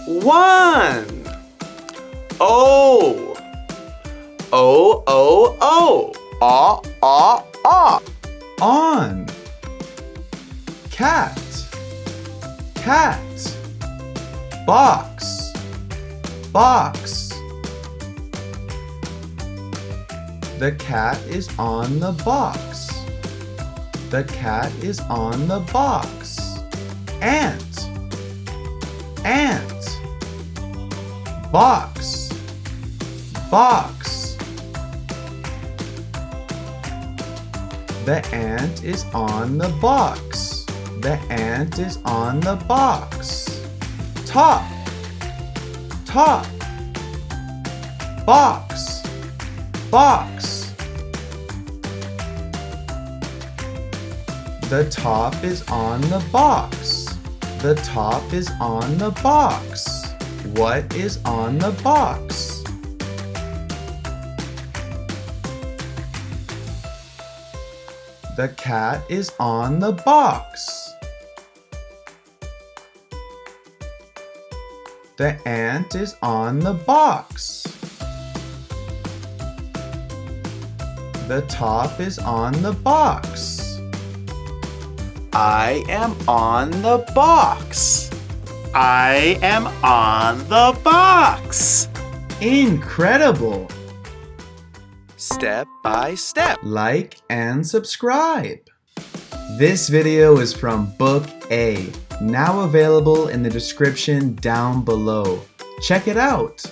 1. O. O, O, O. Ah, ah, ah. On. Cat. Cat. Box. Box. The cat is on the box. The cat is on the box. Ant. Ant. Box. Box. The ant is on the box. The ant is on the box. Top. Top. Box. Box. The top is on the box. The top is on the box. What is on the box? The cat is on the box. The ant is on the box. The top is on the box. I am on the box. I am on the box. Incredible! Step by step. Like and subscribe. This video is from Book A, now available in the description down below. Check it out.